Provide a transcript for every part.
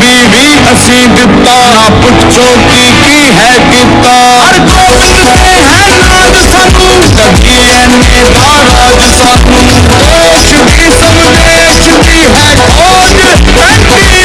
बीवी असी दिता ना पुछो की है किता हर गोविंद से है नाज सानू लगी एने दाराज सानू देश दी संदेश दी है खोज ठंडी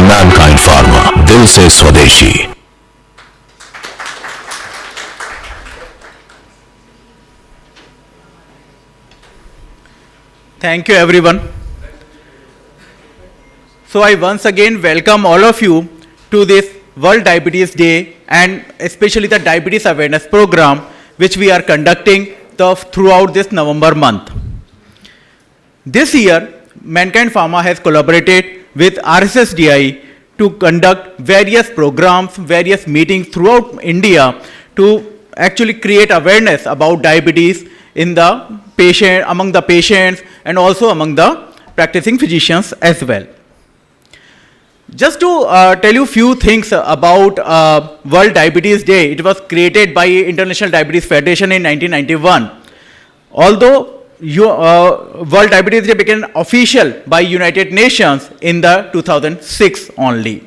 मैनकाइंड फार्मा, दिल से स्वदेशी। Thank you everyone. So I once again welcome all of you to this World Diabetes Day and especially the Diabetes Awareness Program which we are conducting throughout this November month. This year, Mankind Pharma has collaborated with RSSDI to conduct various programs, various meetings throughout India to actually create awareness about diabetes in the patient, among the patients and also among the practicing physicians as well. Just to tell you few things about World Diabetes Day, it was created by International Diabetes Federation in 1991. Although World Diabetes Day became official by United Nations in the 2006 only.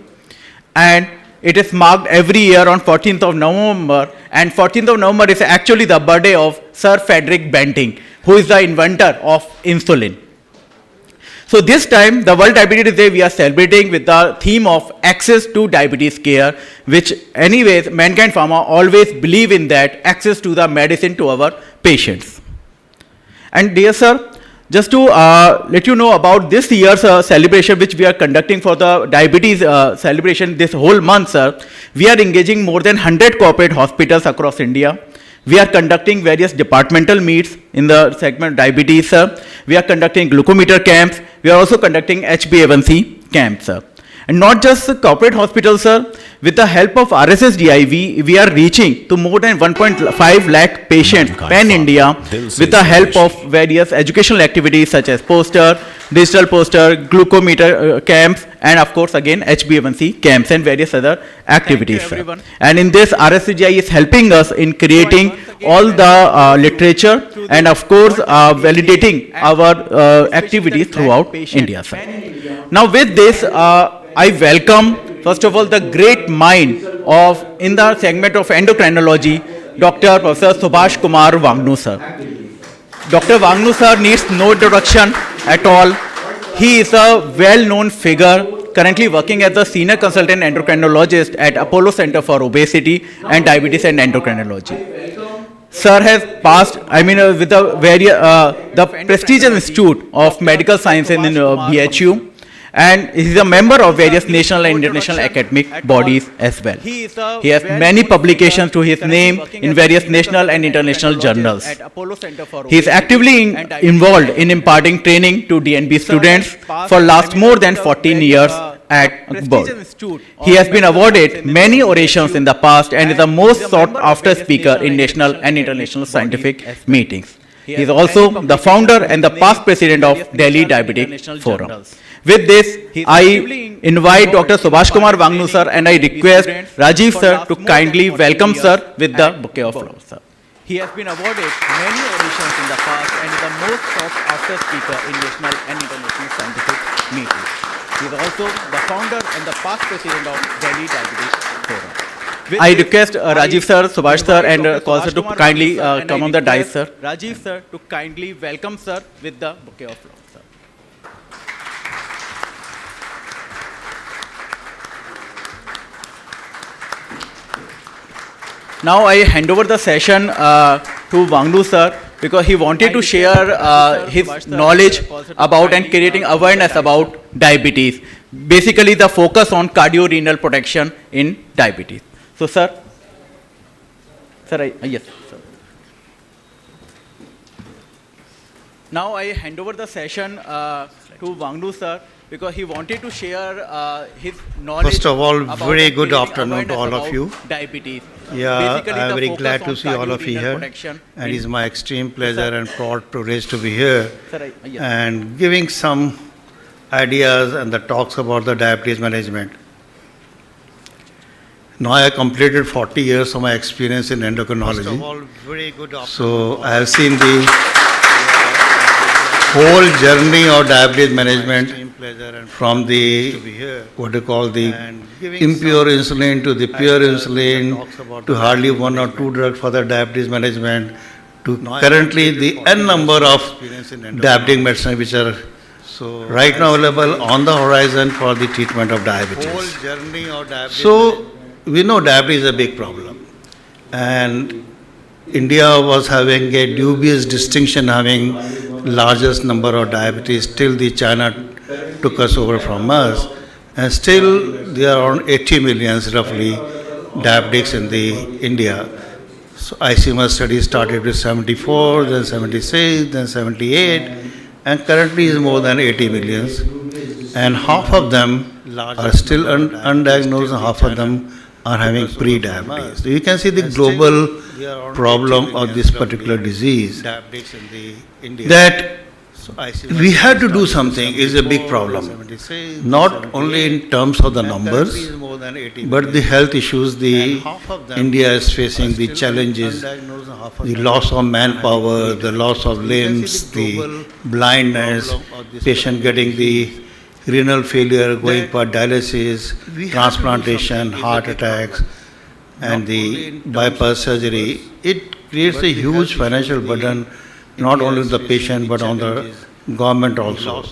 And it is marked every year on 14th of November, and 14th of November is actually the birthday of Sir Frederick Banting, who is the inventor of insulin. So this time, the World Diabetes Day, we are celebrating with the theme of access to diabetes care, which anyways, Mankind Pharma always believe in that, access to the medicine to our patients. And dear sir, just to let you know about this year's celebration which we are conducting for the diabetes celebration this whole month, sir, we are engaging more than 100 corporate hospitals across India. We are conducting various departmental meets in the segment diabetes, sir. We are conducting glucometer camps. We are also conducting HbA1c camps, sir. And not just corporate hospitals, sir. With the help of RSSDI, we are reaching to more than 1.5 lakh patients pan-India with the help of various educational activities such as poster, digital poster, glucometer camps, and of course again HbA1c camps and various other activities. Sir. And in this, RSSDI is helping us in creating all the literature and of course validating our activities throughout India. Sir. Now with this, I welcome first of all the great mind of in the segment of endocrinology, Dr. Professor Subhash Kumar Wangnu sir. Dr. Wangnu sir needs no introduction at all. He is a well-known figure currently working as a senior consultant endocrinologist at Apollo Center for Obesity and Diabetes and Endocrinology. Sir has passed, with the prestigious Institute of Medical Sciences in BHU, and he is a member of various national and international academic bodies as well. He has many publications to his name in various national and international journals. He is actively involved in imparting training to DNB students for last more than 14 years at birth. He has been awarded many orations in the past and is the most sought after speaker in national and international scientific meetings. He is also the founder and the past president of Delhi Diabetic Forum. With this, I invite Dr. Subhash Kumar Wangnu sir and I request Rajiv sir to kindly welcome sir with the bouquet of flowers. Sir. He has been awarded many auditions in the past and is the most sought after speaker in national and international scientific meetings. He is also the founder and the past president of Delhi Diabetic Forum. I request Rajiv sir, Subhash sir and Kaul sir to kindly come on the dais, sir. Rajiv sir to kindly welcome sir with the bouquet of flowers. Sir. Now I hand over the session to Wangnu sir because he wanted to share his knowledge about and creating awareness about diabetes. Basically the focus on cardiorenal protection in diabetes. So sir, yes sir. Now I hand over the session to Wangdu sir because he wanted to share his knowledge. First of all, about very and good creating afternoon to awareness all of about you. Diabetes. Yeah, Basically, I am the very focus glad on to see all of you cardiorenal here. protection And in- it's my extreme Yes, pleasure sir. and proud privilege to be here Sir, yes. and giving some ideas and the talks about the diabetes management. Now I have completed 40 years of my experience in endocrinology. So I have seen the whole journey of diabetes management from the, what you call the impure insulin to the pure insulin to hardly one or two drugs for the diabetes management to currently the n number of diabetic medicine which are right now available on the horizon for the treatment of diabetes. So we know diabetes is a big problem, and India was having a dubious distinction having largest number of diabetes till the China took us over from us, and still there are around 80 million roughly diabetics in the India. So ICMR study started with 74, then 76, then 78, and currently is more than 80 millions, and half of them are still undiagnosed, and half of them are having pre-diabetes. So you can see the global problem of this particular disease. That we have to do something is a big problem. Not only in terms of the numbers, but the health issues the India is facing, the challenges, the loss of manpower, the loss of limbs, the blindness, patient getting the renal failure, going for dialysis, transplantation, heart attacks, and the bypass surgery. It creates a huge financial burden, not only on the patient but on the government also,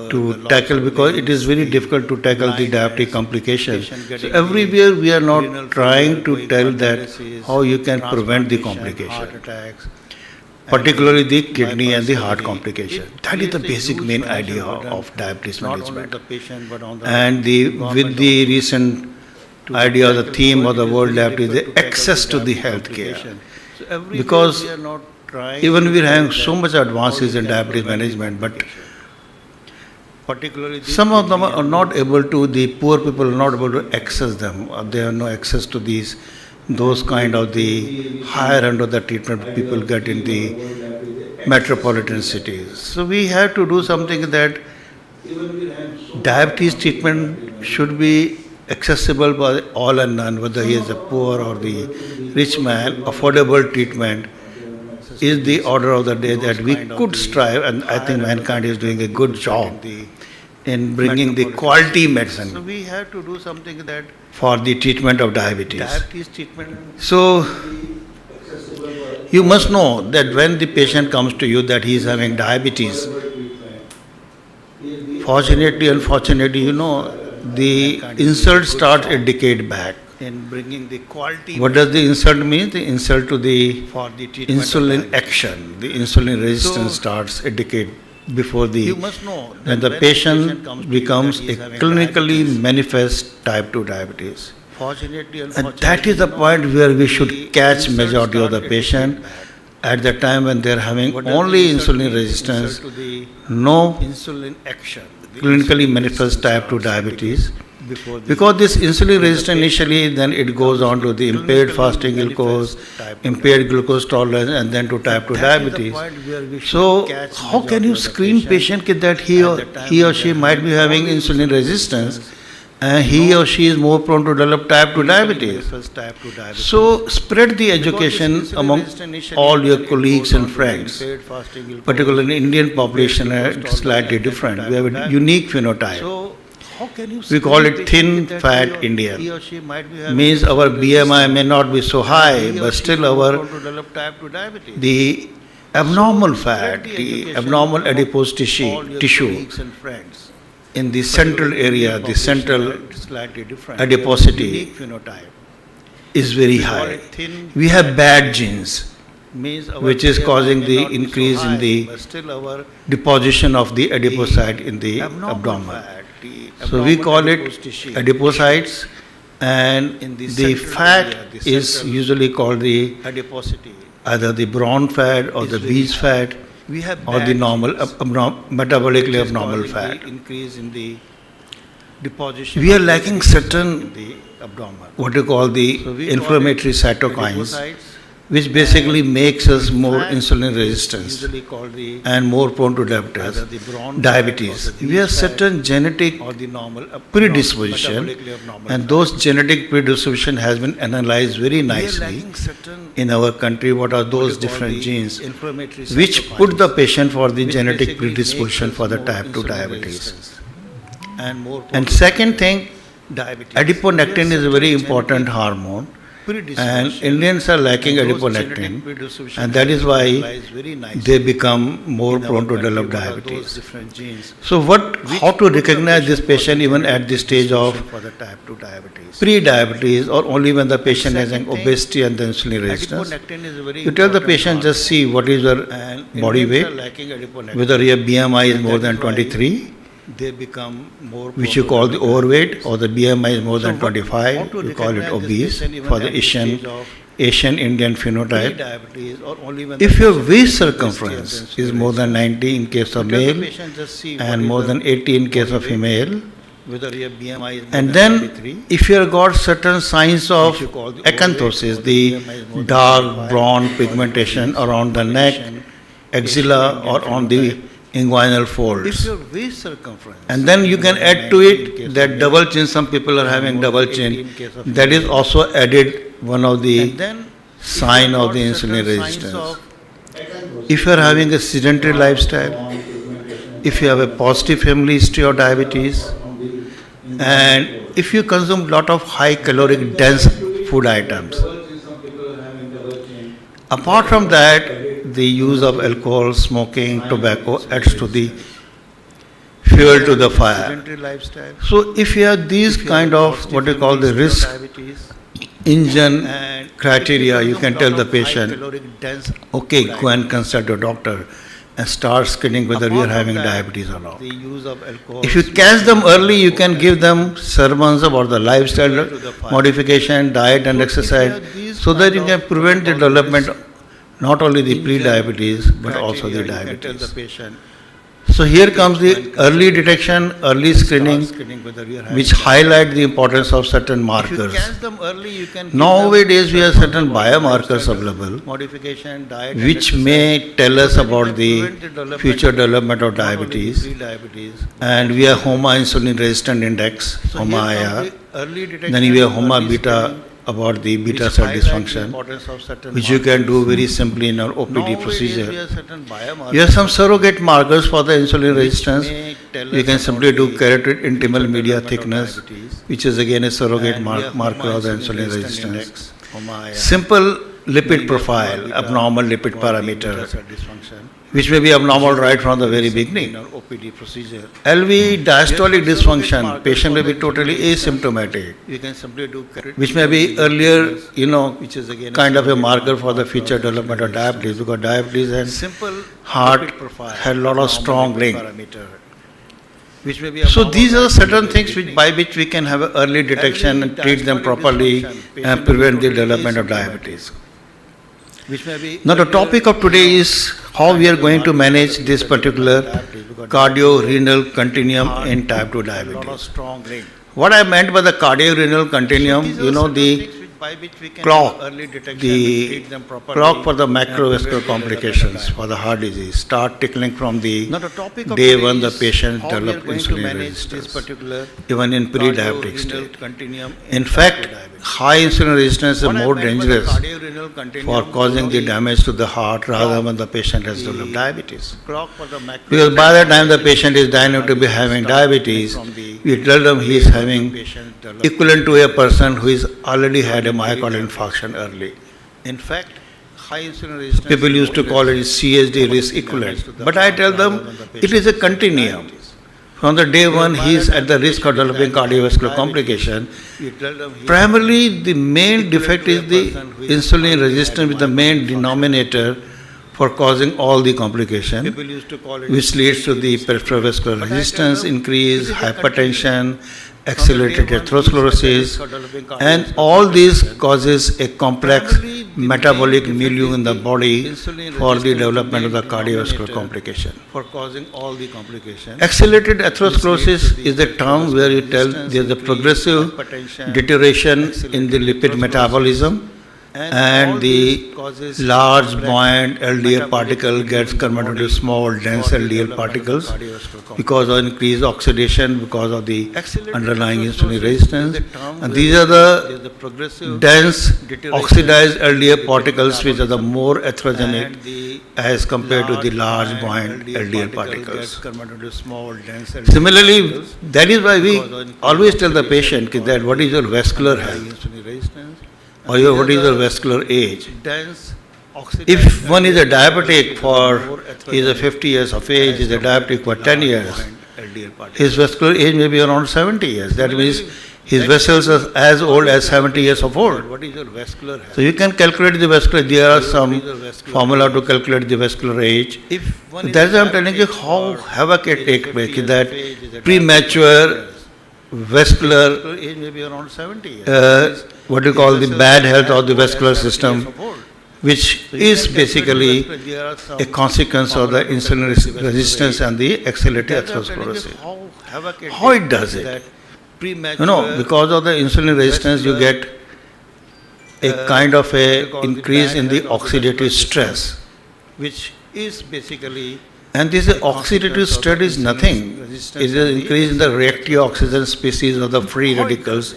to tackle, because it is very difficult to tackle the diabetic complications. So everywhere we are not trying to tell that how you can prevent the complication, particularly the kidney and the heart complication. That is the basic main idea of diabetes management. And with the recent idea, the theme of the World Diabetes, the access to the health care. Because even we are having so much advances in diabetes management, but some of them are not able to, the poor people are not able to access them. They have no access to those kind of the higher end of the treatment people get in the metropolitan cities. So we have to do something that diabetes treatment should be accessible by all and none, whether he is a poor or the rich man. Affordable treatment is the order of the day that we could strive, and I think mankind is doing a good job in bringing the quality medicine. So we have to do something that for the treatment of diabetes. So you must know that when the patient comes to you that he is having diabetes, fortunately, unfortunately, you know, the insult starts a decade back. In bringing the quality. What does the insult mean? The insult to the insulin action. The insulin resistance starts a decade before when the patient becomes a clinically manifest type 2 diabetes. And that is the point where we should catch majority of the patient at the time when they are having only insulin resistance, no insulin action, clinically manifest type 2 diabetes. Because this insulin resistance initially, then it goes on to the impaired fasting glucose, impaired glucose tolerance, and then to type 2 diabetes. So how can you screen patient that he or she might be having insulin resistance and he or she is more prone to develop type 2 diabetes? So spread the education among all your colleagues and friends. Particularly in Indian population, it's slightly different. We have a unique phenotype. We call it thin fat Indian. Means our BMI may not be so high, but still the abnormal fat, the abnormal adipose tissue in the central area, the central adiposity is very high. We have bad genes, which is causing the increase in the deposition of the adipocyte in the abdomen. So we call it adipocytes, and the fat is usually called the either the brown fat or the beige fat. or the normal, metabolically abnormal fat. Increase in the deposition. We are lacking certain, in the abdomen. what you call the So we inflammatory call it cytokines, adipocytes, which basically makes us more fat, insulin resistant usually called the and more prone to either the brown diabetes. fat or the We have yeast fat certain genetic or the normal predisposition, metabolically abnormal and fat. those genetic predisposition has been analyzed very We are nicely lacking certain in our country. What are what those you call different the genes inflammatory which cytokines, put the patient for the which genetic basically predisposition makes for us the more type 2 insulin diabetes. resistant and more And prone to second thing, diabetes. adiponectin We is a have very certain important genetic hormone, predisposition, and Indians are lacking and those adiponectin, genetic predisposition and that is has why analyzed very nicely they become more in our prone to country. develop What are those diabetes. different genes So how to recognize this patient even at the stage of for the type 2 diabetes. pre-diabetes or only when the patient has an Second thing, obesity and the insulin resistance? Adiponectin is a very You tell the important patient just see what is your and body Indians are weight, lacking adiponectin. whether your BMI is And more that than is why 23, they become more which prone you to call the develop overweight, diabetes. or the BMI is more than So how 25, to you call it recognize this obese patient even for at the the stage of Asian Indian phenotype. pre-diabetes or only when If the your patient waist has obesity and circumference insulin is more than 90 in case of resistance. Tell the male patient just see what and is more the than 80 in case of body weight, female, whether your BMI is more and than then 23, if you have got certain signs of which you call the acanthosis, overweight, or the the BMI is more than dark 25, brown or pigmentation diabetes, around the neck, Asian axilla, or Indian on the phenotype. inguinal if folds. your waist circumference And then you can is more than add to 90 in it case that of double male, chin. Some people are having more double than 80 chin. in case of That is female. also added one of the and then sign of the insulin resistance. If you are having a sedentary lifestyle, if you have a positive family history of diabetes, and if you consume lot of high caloric dense food items. Apart from that, the use of alcohol, smoking, tobacco adds to the fuel to the fire. sedentary lifestyle, So if you have these if you kind have a of positive what you call the family risk history of diabetes, engine and criteria, if you can tell the lot of high patient, caloric dense okay, food go and items. consult your doctor and start screening whether you are Apart from having that, diabetes or not. The use of alcohol. If you catch them early, you can give them sermons about the lifestyle modification, diet and exercise, so that you can prevent the development not only the pre-diabetes but also the Tell the diabetes. patient. So here comes the early detection, early screening, Whether you are having which highlight the importance of certain If you markers. catch them early, you can give Nowadays, we have them certain biomarkers lifestyle available modification, diet, and which exercise, may tell us so that you about can the prevent development future development of not only the diabetes. pre-diabetes. And we have HOMA insulin resistant index, So HOMA here IR. comes the early detection, Then we have HOMA early beta screening, about the which beta cell highlight the dysfunction, importance of certain which you can do markers. very simply in our OPD Nowadays, we procedure. have certain biomarkers You have some surrogate markers for the insulin which resistance. may tell You us can about simply do the carotid intimal future media development of thickness, diabetes. which is again a surrogate And we have marker HOMA of the insulin insulin resistant resistance. index, HOMA IR. Simple lipid Then we have profile, HOMA beta abnormal lipid about the parameter, beta cell dysfunction, which may be abnormal right from the very in beginning. our OPD procedure. LV diastolic Yes, dysfunction, markers patient may for be the totally insulin asymptomatic, You can simply do carotid which may be intimal earlier, media thickness, you know, which is again kind of a surrogate marker for the of future insulin development of resistance. diabetes, because diabetes and Simple heart lipid profile, had a lot of normal strong lipid link. parameter, which may be So abnormal these are right certain from the things beginning. by which we can have an early detection and treat them diastolic properly dysfunction, patient and may be prevent the totally development of asymptomatic. diabetes. Which may be Now the earlier, topic of today is how we are going to manage this particular cardio-renal continuum in type 2 a lot of diabetes. strong link. What I meant by the cardio-renal continuum, These are you know, certain the things by which we can clock, have early detection and the treat them properly clock for the and prevent macrovascular the development of complications diabetes. for the heart disease start tickling from the Now the topic of day today when the is patient how we are develop going to insulin manage resistance, this particular even in pre-diabetic cardio-renal state. continuum In type fact, 2 diabetes. high insulin resistance is What I more meant by the dangerous cardio-renal continuum, for causing the the damage to the heart rather than when the patient has the developed diabetes. clock for the macrovascular Because by the time the patient is diagnosed to be having diabetes, we tell them he is having patient develop. equivalent to a person who is already had a myocardial infarction early. In fact, high insulin resistance. People is used to more call it dangerous CSD for risk causing damage equivalent. to the But I heart tell rather them than the it is patient a with continuum. diabetes. From the day one by he is the at the time the risk of patient developing is diagnosed cardiovascular with complication. You tell them he Primarily, the main equivalent defect to a is the person who is insulin already resistance had with the main myocardial denominator for causing all the complication, People used to call it which leads to the peripheral vascular But I tell resistance, them, increase, this is a hypertension, From the day accelerated one, he is at the atherosclerosis, risk of developing and cardiovascular all these complication. causes a complex Primarily, metabolic milieu in the body insulin for the resistance development of the main cardiovascular denominator complication. for causing all the complications. Accelerated atherosclerosis is the term where you tell there is a progressive deterioration in the lipid metabolism and the large buoyant LDL particle gets converted to small dense LDL particles because of increased oxidation, because of the underlying insulin resistance. And these are the dense oxidized LDL particles which are the more atherogenic as compared to the large buoyant LDL particles. Similarly, that is why we always tell the patient that what is your vascular health or what is your vascular age. If one is a diabetic he is a 50 years of age, is a diabetic for 10 years, his vascular age may be around 70 years. That means his vessels are as old as 70 years of old. So you can calculate the vascular, there are some formula to calculate the vascular age. That's why I'm telling you how havoc it takes place, that premature vascular, what you call the bad health of the vascular system, which is basically a consequence of the insulin resistance and the accelerated atherosclerosis. How it does it? Because of the insulin resistance, you get a kind of a increase in the oxidative stress, which is basically, and this oxidative stress is nothing. It is an increase in the reactive oxygen species of the free radicals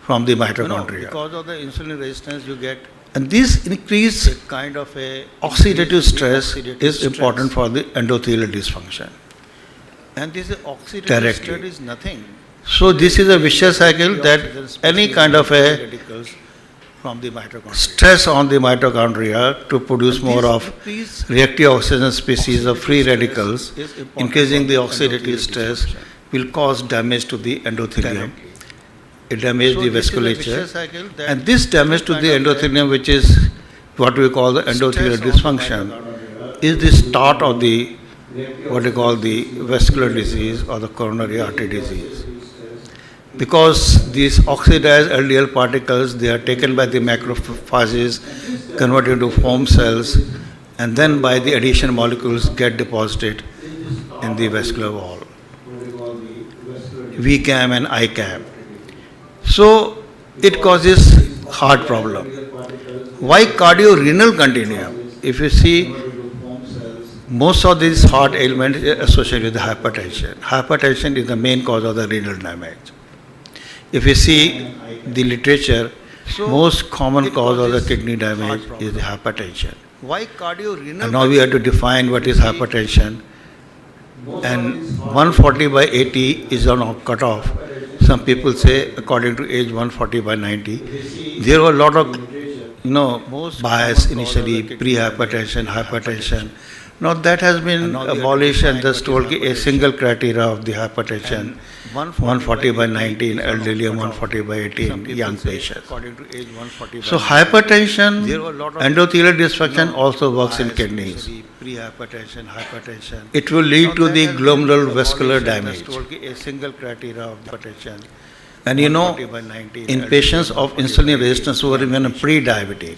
from the mitochondria. Because of the insulin resistance, you get, and this increased kind of a oxidative stress is important for the endothelial dysfunction. And this oxidative stress is nothing. So this is a vicious cycle that any kind of a stress on the mitochondria to produce more of reactive oxygen species of free radicals, increasing the oxidative stress, will cause damage to the endothelium. It damages the vasculature, and this damage to the endothelium, which is what we call the endothelial dysfunction, is the start of the what we call the vascular disease or the coronary artery disease. Because these oxidized LDL particles, they are taken by the macrophages, converted into foam cells, and then by the adhesion molecules get deposited in the vascular wall, VCAM and ICAM. So it causes heart problem. Why cardiorenal continuum? If you see, most of these heart ailments are associated with hypertension. Hypertension is the main cause of the renal damage. If you see the literature, most common cause of the kidney damage is the hypertension. Why cardiorenal? And now we have to define what is hypertension. And 140 by 80 is on a cutoff. Some people say according to age 140 by 90. There were a lot of bias initially, pre-hypertension, hypertension. Now that has been abolished and just told a single criteria of the hypertension, 140 by 90 in elderly and 140 by 80 in young patients. So hypertension, endothelial dysfunction also works in kidneys. It will lead to the glomerular vascular damage. And in patients of insulin resistance who are even pre-diabetic,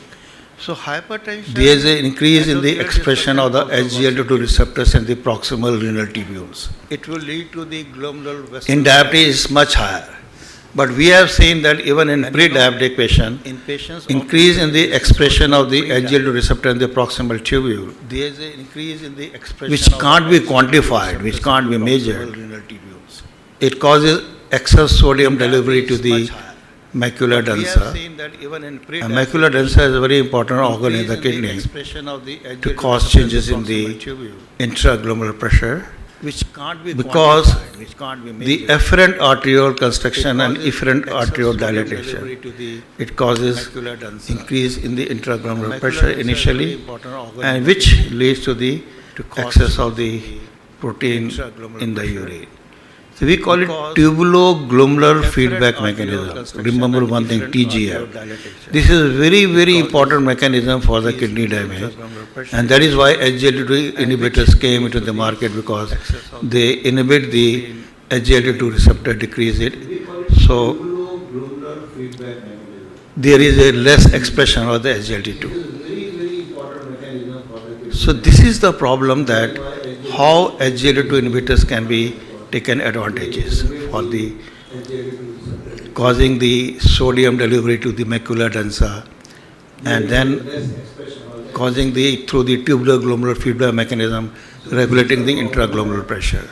so hypertension, there is an increase in the expression of the SGLT2 receptors in the proximal renal tubules. It will lead to the glomerular vascular. In diabetes, it's much higher. But we have seen that even in pre-diabetic patient, increase in the expression of the SGLT2 receptor in the proximal tubule, there is an increase in the expression which can't be quantified, which can't be measured. It causes excess sodium delivery to the macula densa. And macula densa is a very important organ in the kidney to cause changes in the intraglomerular pressure, because the efferent arteriole constriction and efferent arteriole dilatation, it causes increase in the intraglomerular pressure initially, and which leads to the excess of the protein in the urine. So we call it tubuloglomerular feedback mechanism. Remember one thing, TGF. This is a very, very important mechanism for the kidney damage, and that is why SGLT2 inhibitors came into the market, because they inhibit the SGLT2 receptor, decrease it. So there is a less expression of the SGLT2. So this is the problem, that how SGLT2 inhibitors can be taken advantages for the causing the sodium delivery to the macula densa, and then causing the through the tubular glomerular feedback mechanism regulating the intraglomerular pressure.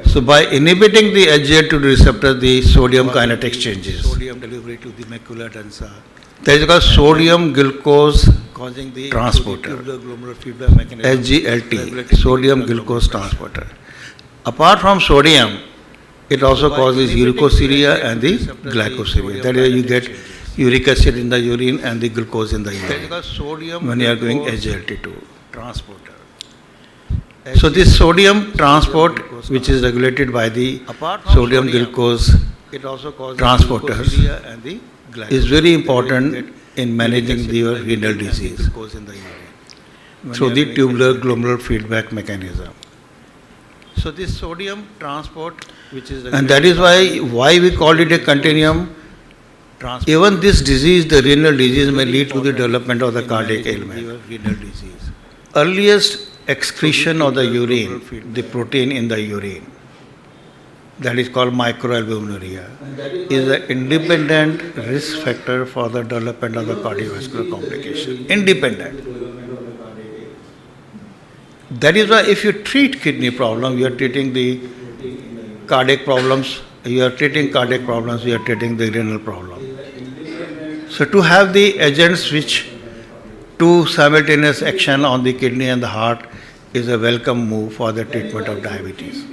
So by inhibiting the SGLT2 receptor, the sodium kinetics changes. Sodium delivery to the macula densa. That is called sodium glucose causing the transporter. SGLT, sodium glucose transporter. Apart from sodium, it also causes uricosiria and the glycosiria. That is, you get uric acid in the urine and the glucose in the urine when you are doing SGLT2 transporter. So this sodium transport, which is regulated by the sodium glucose transporters, is very important in managing your renal disease through the tubular glomerular feedback mechanism. So this sodium transport, and that is why we call it a continuum. Even this disease, the renal disease, may lead to the development of the cardiac ailment. Earliest excretion of the urine, the protein in the urine, that is called microalbuminuria, is an independent risk factor for the development of the cardiovascular complication. Independent. That is why if you treat kidney problem, you are treating the cardiac problems, you are treating cardiac problems, you are treating the renal problem. So to have the agents which do simultaneous action on the kidney and the heart is a welcome move for the treatment of diabetes.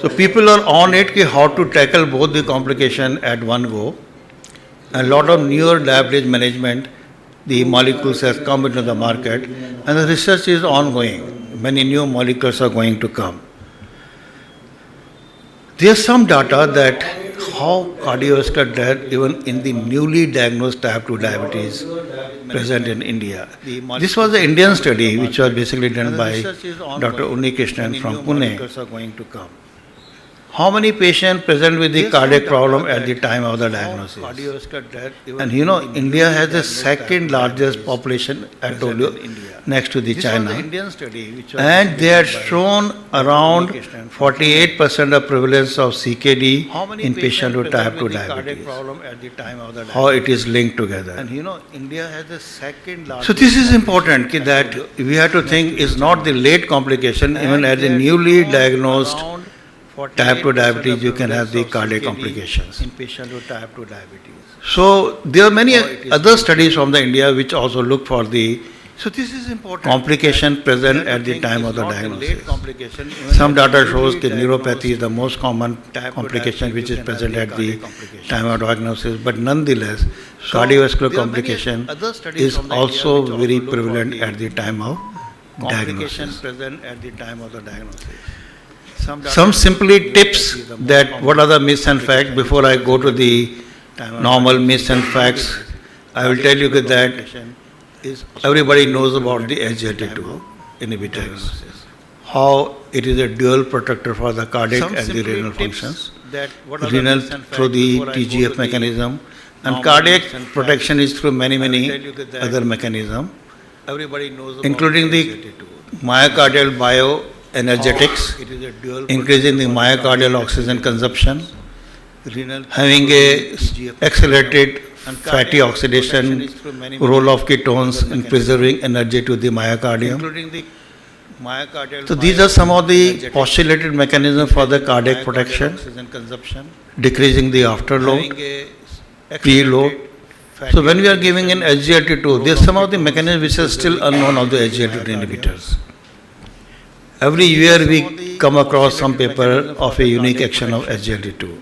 So people are on it how to tackle both the complication at one go. A lot of newer diabetes management, the molecules has come into the market, and the research is ongoing. Many new molecules are going to come. There is some data that how cardiovascular death even in the newly diagnosed type 2 diabetes present in India. This was an Indian study which was basically done by Dr. Unnikrishnan from Pune. How many patients present with the cardiac problem at the time of the diagnosis? And you know, India has the second largest population, I told you, next to the China. And they had shown around 48% of prevalence of CKD in patients with type 2 diabetes. How it is linked together. And you know, India has the second largest. So this is important that we have to think is not the late complication, even as a newly diagnosed type 2 diabetes, you can have the cardiac complications. In patients with type 2 diabetes. So there are many other studies from the India which also look for the complication present at the time of the diagnosis. Some data shows that neuropathy is the most common complication which is present at the time of diagnosis, but nonetheless, cardiovascular complication is also very prevalent at the time of diagnosis. Some simply tips that what are the myths and facts before I go to the normal myths and facts. I will tell you that everybody knows about the SGLT2 inhibitor. How it is a dual protector for the cardiac and the renal functions. Renal through the TGF mechanism, and cardiac protection is through many other mechanisms, including the myocardial bioenergetics, increasing the myocardial oxygen consumption, having a accelerated fatty oxidation, role of ketones in preserving energy to the myocardium. So these are some of the postulated mechanisms for the cardiac protection, decreasing the afterload, preload. So when we are giving in SGLT2, there are some of the mechanisms which are still unknown of the SGLT2 inhibitors. Every year we come across some paper of a unique action of SGLT2.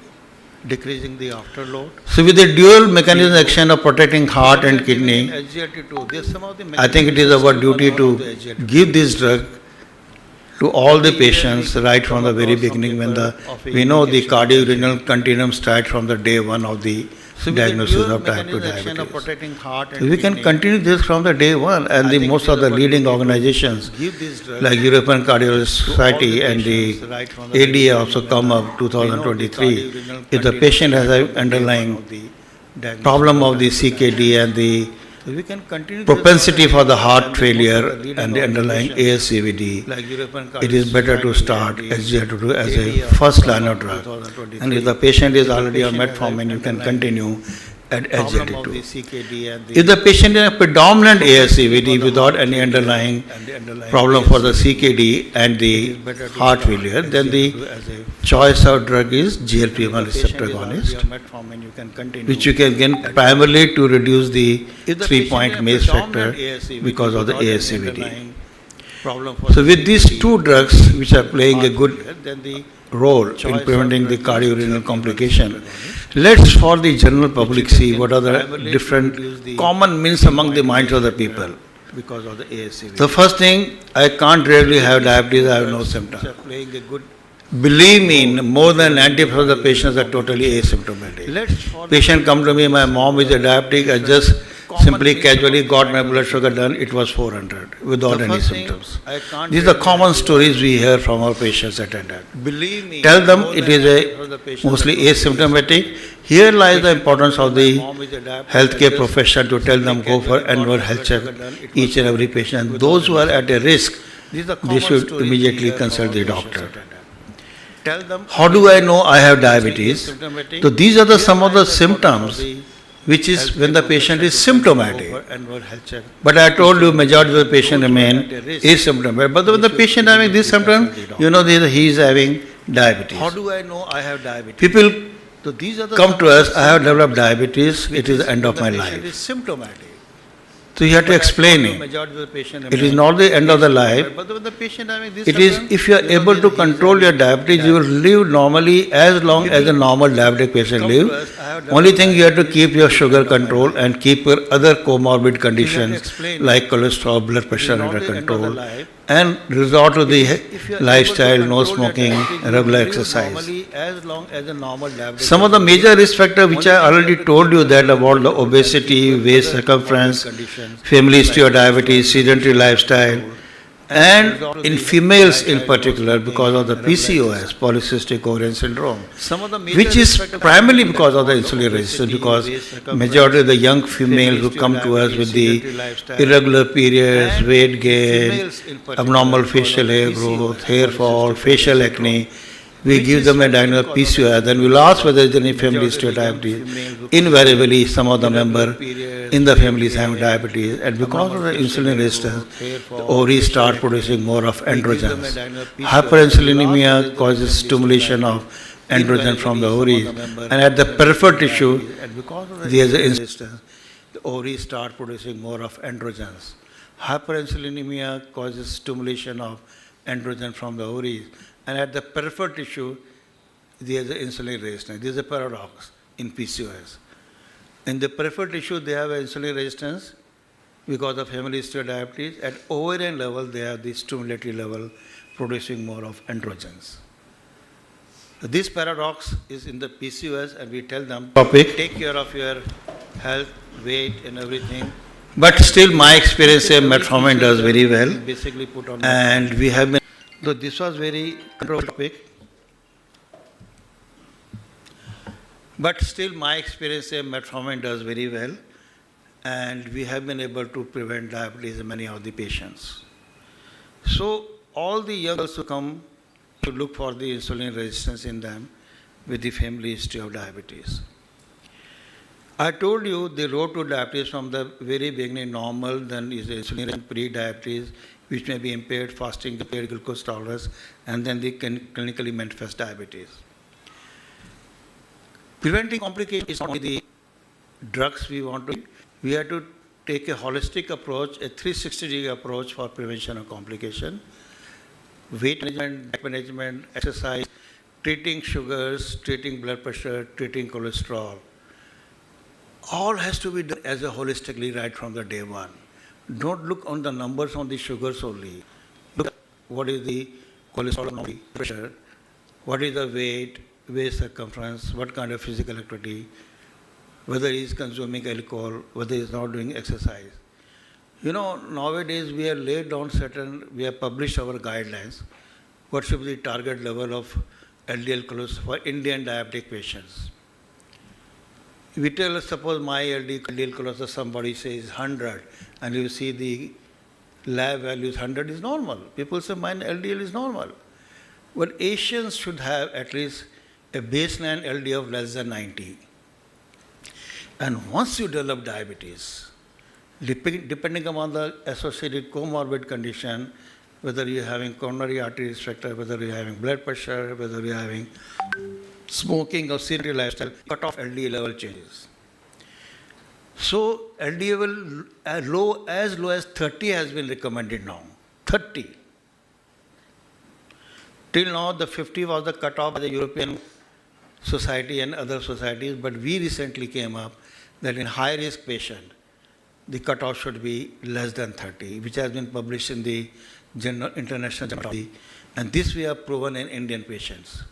Decreasing the afterload. So with the dual mechanism action of protecting heart and kidney, I think it is our duty to give this drug to all the patients right from the very beginning when we know the cardiorenal continuum starts from the day one of the diagnosis of type 2 action of diabetes. protecting heart and So we can kidney. continue this from the day one, and I think most it of is the a leading particular organizations Give these drugs like European Cardiology Society all the and the patients, right from the ADA beginning also when come the- up we know the 2023. cardiorenal If the patient has continuity an from the day underlying one of the diagnosis problem of the type 2 CKD and the So we can continue this propensity for the heart and most failure of the leading and the underlying organizations ASCVD, like European it is Cardiology better to Society start and the SGLT2 as ADA a of first line of drug. 2023. And if the patient is If the already on patient has metformin, you can underlying continue at problem of the SGLT2. CKD and the If the patient is a predominant ASCVD without any underlying problem for the CKD and the heart failure, then the choice of drug is GLP-1 receptor agonist, which you can get primarily to reduce the 3-point MACE factor because of the ASCVD. So with these two drugs, which are playing a good role in preventing the cardiorenal complication, let's for the general public see what are the different common myths among the minds of the people. because of the ASCVD. The first thing, I can't really have diabetes, I have no symptoms. Playing a good. Believe me, more than 90% of the patients are totally asymptomatic. Patient come to me, my mom is a diabetic, I just simply casually got my blood sugar done, it was 400 without any symptoms. These are the common stories we hear from our patients attended. Believe me. Tell them it is a mostly asymptomatic. Here lies the importance of the healthcare profession to tell them go for annual health check each and every patient. And those who are at a risk, they should immediately consult the doctor. Tell them. How do I know I have diabetes? So these are the some of the symptoms which is when the patient is symptomatic. But I told you majority of the patient remain asymptomatic. But when the patient having this symptom, you know he is having diabetes. How do I know I have diabetes? People So these are the come to us, I have developed diabetes, it is the end of my The patient life. is symptomatic. So you have to explain it. Majority of the patient It is not the end of the life. But when the patient having this It is, symptom, if you are able to control your diabetes, you will live normally as long as a normal diabetic patient live. Only thing you have to keep your sugar control and keep your other comorbid conditions like cholesterol, blood pressure under control, and resort to the lifestyle, no smoking, regular exercise. as long as a normal diabetic. Some of the major risk factors which I already told you that about the obesity, waist circumference, family history of diabetes, sedentary lifestyle, and in females in particular because of the PCOS, polycystic ovarian syndrome, Some of the major which is risk factors primarily are because of the insulin resistance, because majority of the young females who come to us with the irregular periods, weight gain, abnormal facial hair growth, hair fall, facial acne, we give them a diagnosis of PCOS, then we'll ask whether there is any family history of diabetes. Invariably, some of the member in the families have diabetes, and because of the insulin resistance, the ovaries start producing more of androgens. Hyperinsulinemia causes stimulation of androgen from the ovaries, and at the peripheral tissue, there is a resistance. The ovaries start producing more of androgens. Hyperinsulinemia causes stimulation of androgen from the ovaries, and at the peripheral tissue, there is insulin resistance. This is a paradox in PCOS. In the peripheral tissue, they have insulin resistance because of family history of diabetes. At ovarian level, they have the stimulatory level producing more of androgens. This paradox is in the PCOS, and we tell them, take care of your health, weight, and everything. But still, my experience say metformin does very well, basically put on. and we have been. So this was very controversial topic. But still, my experience say metformin does very well, and we have been able to prevent diabetes in many of the patients. So all the young girls who come to look for the insulin resistance in them with the family history of diabetes. I told you the road to diabetes from the very beginning normal, then is the insulin pre-diabetes, which may be impaired fasting, impaired glucose tolerance, and then the clinically manifest diabetes. Preventing complications is not only the drugs we want to, we have to take a holistic approach, a 360-degree approach for prevention of complication. Weight management, diet management, exercise, treating sugars, treating blood pressure, treating cholesterol. All has to be done as a holistically right from the day one. Don't look on the numbers on the sugars only. Look at what is the cholesterol, pressure, what is the weight, waist circumference, what kind of physical activity, whether he is consuming alcohol, whether he is not doing exercise. You know, nowadays we have laid down we have published our guidelines, what should be the target level of LDL cholesterol for Indian diabetic patients. We tell, suppose my LDL cholesterol, somebody says 100, and you see the lab value is 100 is normal. People say mine LDL is normal. But Asians should have at least a baseline LDL of less than 90. And once you develop diabetes, depending upon the associated comorbid condition, whether you're having coronary artery restrictor, whether you're having blood pressure, whether you're having smoking or sedentary lifestyle, cut-off LDL level changes. So LDL as low as 30 has been recommended now. 30. Till now, the 50 was the cut-off by the European Society and other societies, but we recently came up that in high-risk patient, the cutoff should be less than 30, which has been published in the International Journal. And this we have proven in Indian patients.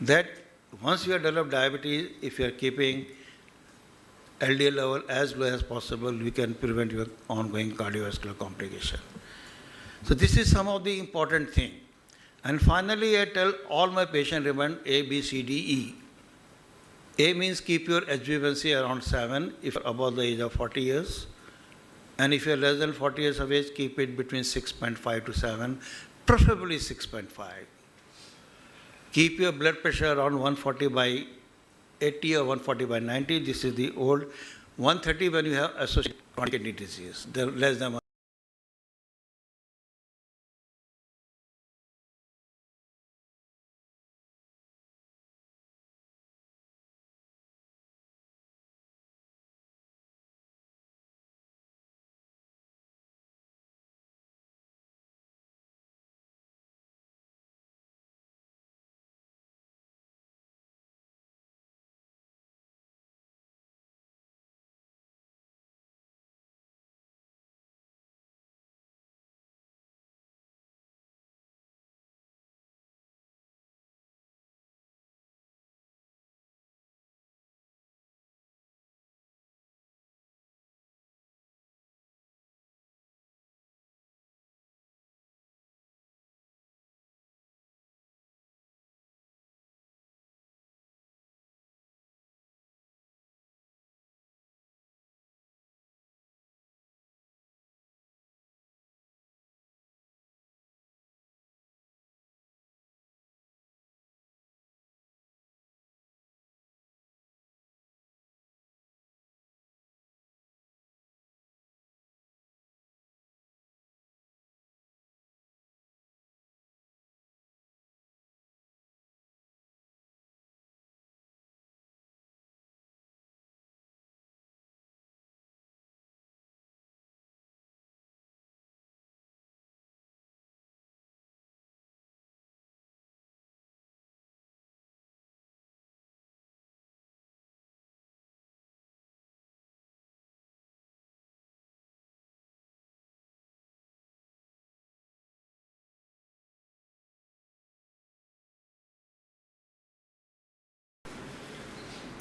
That once you have developed diabetes, if you are keeping LDL level as low as possible, we can prevent your ongoing cardiovascular complication. So this is some of the important thing. And finally, I tell all my patients, remember A, B, C, D, E. A means keep your HbA1c around 7 if above the age of 40 years. And if you are less than 40 years of age, keep it between 6.5 to 7, preferably 6.5. Keep your blood pressure around 140 by 80 or 140 by 90. This is the old. 130 when you have associated chronic kidney disease. They're less than 1.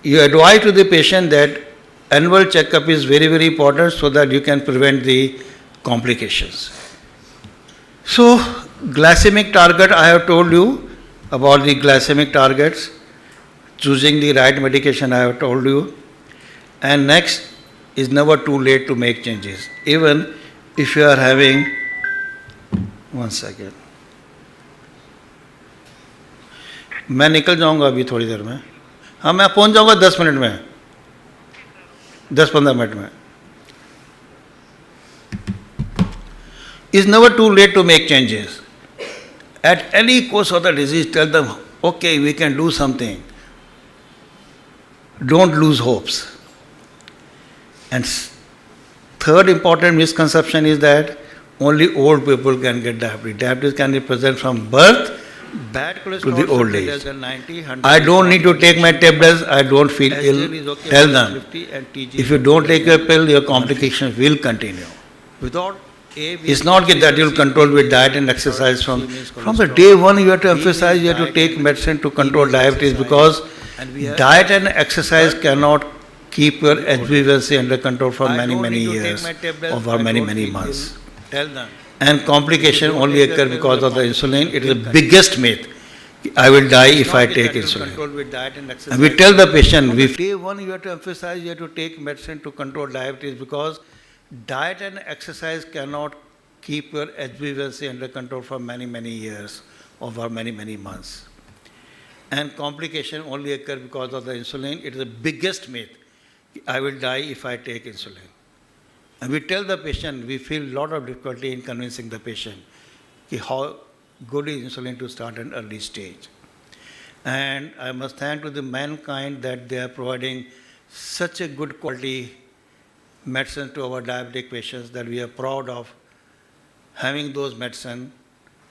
You advise to the patient that annual checkup is very, very important so that you can prevent the complications. So, glycemic target, I have told you about the glycemic targets. Choosing the right medication, I have told you. And next is never too late to make changes. Even if you are having, one second, मैं निकल जाऊंगा अभी थोड़ी देर में. हाँ मैं पहुंच जाऊंगा 10 मिनट में, 10-15 मिनट में. It's never too late to make changes. At any course of the disease, tell them, okay, we can do something. Don't lose hopes. And third important misconception is that only old people can get diabetes. Diabetes can be present from birth to the old age. I don't need to take my tablets, I don't feel ill. Tell them, if you don't take your pill, your complications will continue. It's not that you'll control with diet and exercise. From the day one, you have to emphasize, you have to take medicine to control diabetes, because diet and exercise cannot keep your HbA1c under control for I many, don't many need to take years my tablets, or for I many, don't many feel months. ill. Tell them. And complication only occur because of the insulin. It is the biggest myth. I will die if I Not take that to insulin. control with diet and exercise. And we tell the patient, we Day one, you have to emphasize you have to take medicine to control diabetes because diet and exercise cannot keep your HbA1c under control for many, many years or for many, many months. And complication only occur because of the insulin. It is the biggest myth. I will die if I take insulin. And we tell the patient, we feel a lot of difficulty in convincing the patient how good is insulin to start at an early stage. And I must thank to the mankind that they are providing such a good quality medicine to our diabetic patients that we are proud of having those medicine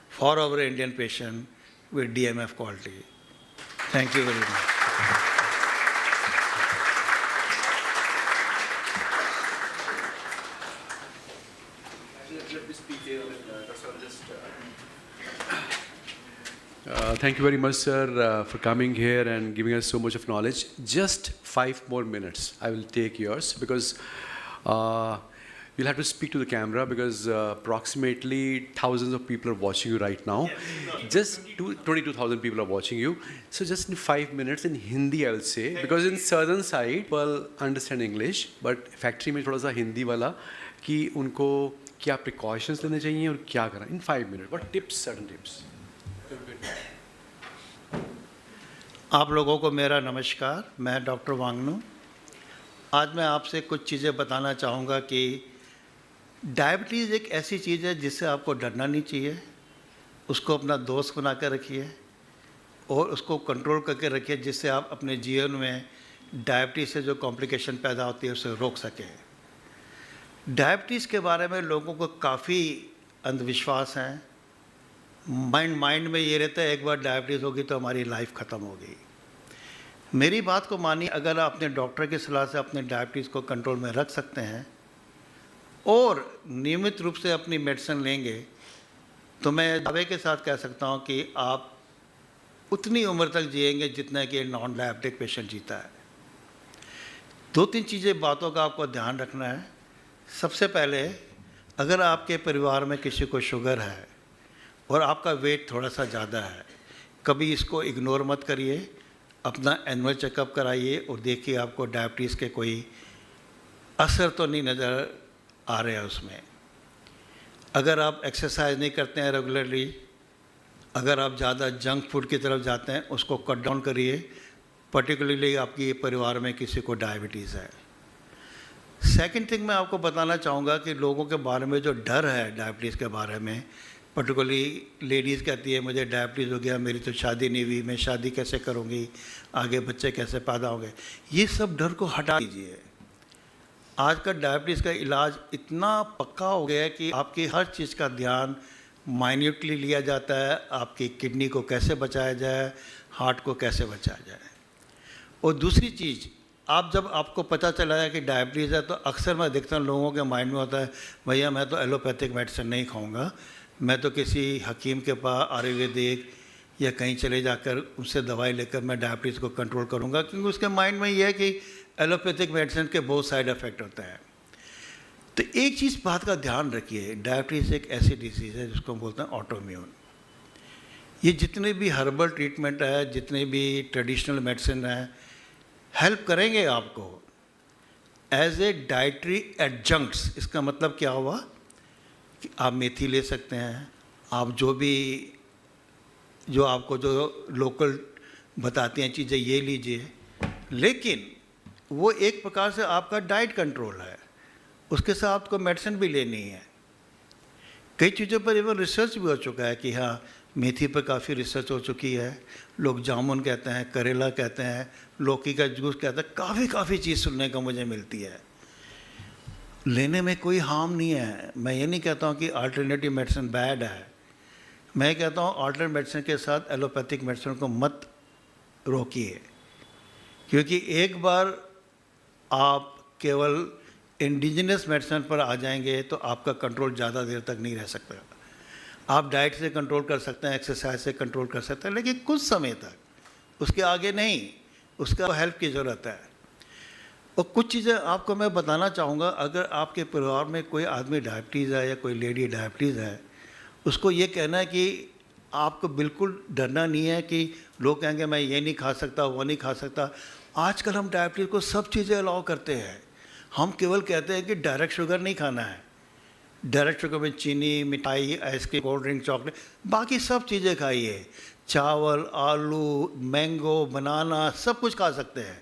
for our Indian patient with DMF quality. Thank you very much. Thank you very much, sir, for coming here and giving us so much of knowledge. Just 5 more minutes. I will take yours because you'll have to speak to the camera because approximately thousands of people are watching you right now. Just 22,000 people are watching you. So just in 5 minutes in Hindi, I will say, because in southern side, people understand English, but factory में थोड़ा सा हिंदी वाला कि उनको क्या precautions लेने चाहिए और क्या करना. In 5 minutes, what tips, certain tips? आप लोगों को मेरा नमस्कार. मैं डॉक्टर वांगनू. आज मैं आपसे कुछ चीज़ें बताना चाहूँगा कि डायबिटीज़ एक ऐसी चीज़ है जिससे आपको डरना नहीं चाहिए. उसको अपना दोस्त बना कर रखिए और उसको कंट्रोल करके रखिए जिससे आप अपने जीवन में डायबिटीज़ से जो कॉम्प्लिकेशन पैदा होती है उसे रोक सकें. डायबिटीज़ के बारे में लोगों को काफ़ी अंधविश्वास हैं. माइंड में ये रहता है एक बार डायबिटीज़ होगी तो हमारी लाइफ ख़त्म होगी. मेरी बात को मानिए, अगर आप अपने डॉक्टर की सलाह से अपने डायबिटीज़ को कंट्रोल में रख सकते हैं और नियमित रूप से अपनी मेडिसिन लेंगे तो मैं दावे के साथ कह सकता हूं कि आप उतनी उम्र तक जिएंगे जितना कि नॉन डायबिटिक पेशेंट जीता है. 2-3 चीज़ें बातों का आपको ध्यान रखना है. सबसे पहले, अगर आपके परिवार में किसी को शुगर है और आपका वेट थोड़ा सा ज़्यादा है, कभी इसको इग्नोर मत करिए. अपना एनुअल चेकअप कराइए और देखिए आपको डायबिटीज़ के कोई असर तो नहीं नज़र आ रहे हैं उसमें. अगर आप एक्सरसाइज नहीं करते हैं रेगुलरली, अगर आप ज़्यादा जंक फूड की तरफ जाते हैं, उसको कट डाउन करिए. पर्टिकुलरली आपकी परिवार में किसी को डायबिटीज़ है. सेकंड थिंग मैं आपको बताना चाहूँगा कि लोगों के बारे में जो डर है डायबिटीज़ के बारे में, पर्टिकुलरली लेडीज़ कहती है मुझे डायबिटीज़ हो गया, मेरी तो शादी नहीं हुई, मैं शादी कैसे करूँगी, आगे बच्चे कैसे पैदा होंगे. ये सब डर को हटा दीजिए. आज का डायबिटीज़ का इलाज इतना पक्का हो गया है कि आपकी हर चीज़ का ध्यान माइन्यूटली लिया जाता है. आपकी किडनी को कैसे बचाया जाए, हार्ट को कैसे बचाया जाए. और दूसरी चीज़, आप जब आपको पता चला है कि डायबिटीज़ है तो अक्सर मैं देखता हूँ लोगों के माइंड में होता है भैया मैं तो एलोपैथिक मेडिसिन नहीं खाऊंगा, मैं तो किसी हकीम के पास आयुर्वेदिक या कहीं चले जाकर उनसे दवाई लेकर मैं डायबिटीज़ को कंट्रोल करूंगा, क्योंकि उसके माइंड में ये है कि एलोपैथिक मेडिसिन के बहुत साइड इफ़ेक्ट होते हैं. तो एक चीज़ बात का ध्यान रखिए, डायबिटीज़ एक ऐसी डिसीज़ है जिसको हम बोलते हैं ऑटोइम्यून. ये जितने भी हर्बल ट्रीटमेंट है, जितने भी ट्रेडिशनल मेडिसिन है, हेल्प करेंगे आपको एज ए डाइटरी एडजंक्ट्स. इसका मतलब क्या हुआ कि आप मेथी ले सकते हैं, आप जो आपको जो लोकल बताती हैं चीज़ें ये लीजिए, लेकिन वो एक प्रकार से आपका डाइट कंट्रोल है. उसके साथ आपको मेडिसिन भी लेनी है. कई चीज़ों पर इवन रिसर्च भी हो चुका है कि हाँ, मेथी पर काफ़ी रिसर्च हो चुकी है. लोग जामुन कहते हैं, करेला कहते हैं, लौकी का जूस कहते हैं, काफ़ी चीज़ सुनने को मुझे मिलती है. लेने में कोई हार्म नहीं है. मैं ये नहीं कहता हूँ कि अल्टरनेटिव मेडिसिन बैड है. मैं कहता हूँ अल्टरनेटिव मेडिसिन के साथ एलोपैथिक मेडिसिन को मत रोकिए, क्योंकि एक बार आप केवल इंडिजिनस मेडिसिन पर आ जाएंगे तो आपका कंट्रोल ज़्यादा देर तक नहीं रह सकता. आप डाइट से कंट्रोल कर सकते हैं, एक्सरसाइज से कंट्रोल कर सकते हैं, लेकिन कुछ समय तक, उसके आगे नहीं. उसका हेल्प की ज़रूरत है. और कुछ चीज़ें आपको मैं बताना चाहूँगा, अगर आपके परिवार में कोई आदमी डायबिटीज़ है या कोई लेडी डायबिटीज़ है, उसको ये कहना है कि आपको बिल्कुल डरना नहीं है कि लोग कहेंगे मैं ये नहीं खा सकता, वो नहीं खा सकता। आजकल हम डायबिटीज़ को सब चीज़ें अलाउ करते हैं। हम केवल कहते हैं कि डायरेक्ट शुगर नहीं खाना है। डायरेक्ट शुगर में चीनी, मिठाई, आइसक्रीम, कोल्ड ड्रिंक, चॉकलेट, बाकी सब चीज़ें खाइए। चावल, आलू, मैंगो, बनाना, सब कुछ खा सकते हैं।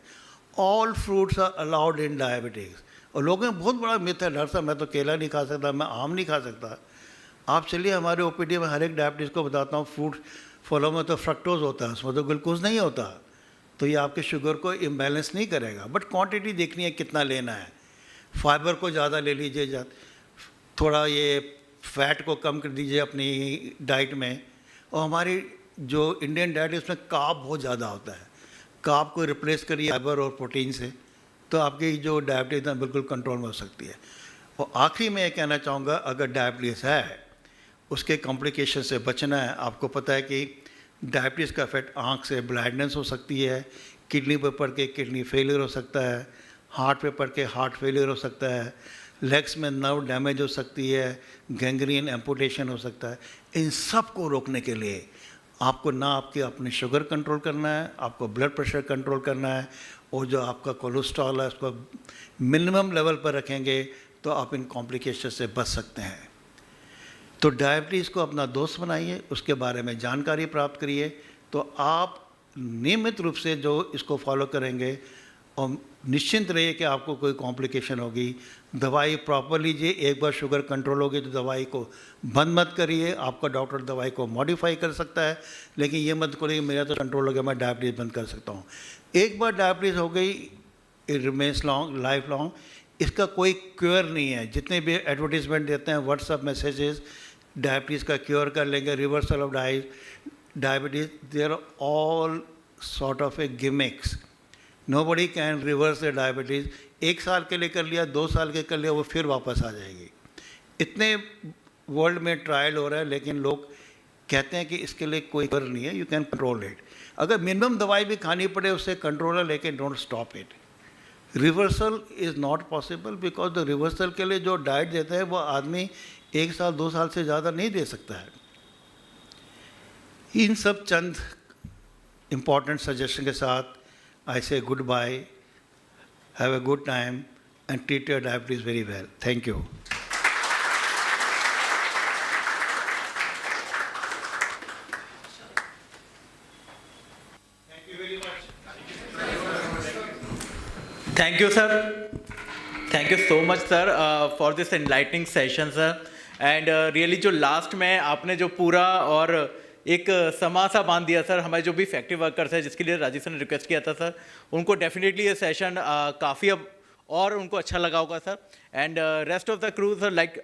All fruits are allowed in diabetes. और लोगों में बहुत बड़ा मिथ है, डर सा मैं तो केला नहीं खा सकता, मैं आम नहीं खा सकता। आप चलिए हमारे ओपीडी में हर एक डायबिटीज़ को बताता हूँ, फ्रूट फलों में तो फ्रक्टोज होता है, उसमें तो ग्लूकोज नहीं होता, तो ये आपके शुगर को इम्बैलेंस नहीं करेगा। बट क्वांटिटी देखनी है कितना लेना है। फाइबर को ज़्यादा ले लीजिए, थोड़ा ये फैट को कम कर दीजिए अपनी डाइट में। और हमारी जो इंडियन डाइट है उसमें कार्ब बहुत ज़्यादा होता है। कार्ब को रिप्लेस करिए फाइबर और प्रोटीन से, तो आपकी जो डायबिटीज़ है बिल्कुल कंट्रोल में हो सकती है। और आखिरी में ये कहना चाहूँगा, अगर डायबिटीज़ है उसके कॉम्प्लिकेशन से बचना है। आपको पता है कि डायबिटीज़ का इफेक्ट आँख से ब्लाइंडनेस हो सकती है, किडनी पर पड़ के किडनी फेलियर हो सकता है, हार्ट पे पड़ के हार्ट फेलियर हो सकता है, लेग्स में नर्व डैमेज हो सकती है, गैंग्रीन, एम्पुटेशन हो सकता है। इन सब को रोकने के लिए आपको ना आपके अपने शुगर कंट्रोल करना है, आपको ब्लड प्रेशर कंट्रोल करना है, और जो आपका कोलेस्ट्रॉल है उसको मिनिमम लेवल पर रखेंगे तो आप इन कॉम्प्लिकेशन से बच सकते हैं। तो डायबिटीज़ को अपना दोस्त बनाइए, उसके बारे में जानकारी प्राप्त करिए, तो आप नियमित रूप से जो इसको फॉलो करेंगे और निश्चिंत रहिए कि आपको कोई कॉम्प्लिकेशन होगी। दवाई प्रॉपर लीजिए। एक बार शुगर कंट्रोल होगी तो दवाई को बंद मत करिए। आपका डॉक्टर दवाई को मॉडिफाई कर सकता है, लेकिन ये मत करिए मेरा तो कंट्रोल हो गया मैं डायबिटीज़ बंद कर सकता हूँ। एक बार डायबिटीज़ हो गई, it remains long, life long. इसका कोई क्योर नहीं है। जितने भी एडवर्टीजमेंट देते हैं, व्हाट्सएप मैसेजेस, डायबिटीज़ का क्योर कर लेंगे, reversal of diabetes, they are all sort of a gimmicks. Nobody can reverse the diabetes. 1 साल के लिए कर लिया, 2 साल के कर लिया, वो फिर वापस आ जाएगी। इतने वर्ल्ड में ट्रायल हो रहा है, लेकिन लोग कहते हैं कि इसके लिए कोई कर नहीं है, यू कैन कंट्रोल इट। अगर मिनिमम दवाई भी खानी पड़े उससे कंट्रोल है, लेकिन don't stop it. Reversal is not possible, because the reversal के लिए जो डाइट देता है वो आदमी 1 साल 2 साल से ज़्यादा नहीं दे सकता है। इन सब चंद इम्पॉर्टेंट सजेशन के साथ I say goodbye, have a good time, and treat your diabetes very well. Thank you. Thank you, sir. Thank you so much, sir, for this enlightening session, sir. And really जो last में आपने जो पूरा और एक समा सा बांध दिया सर, हमारे जो भी फैक्ट्री वर्कर्स है जिसके लिए राजीव सर ने रिक्वेस्ट किया था सर, उनको डेफिनेटली ये सेशन काफ़ी अब और उनको अच्छा लगा होगा sir. And rest of the crew sir, like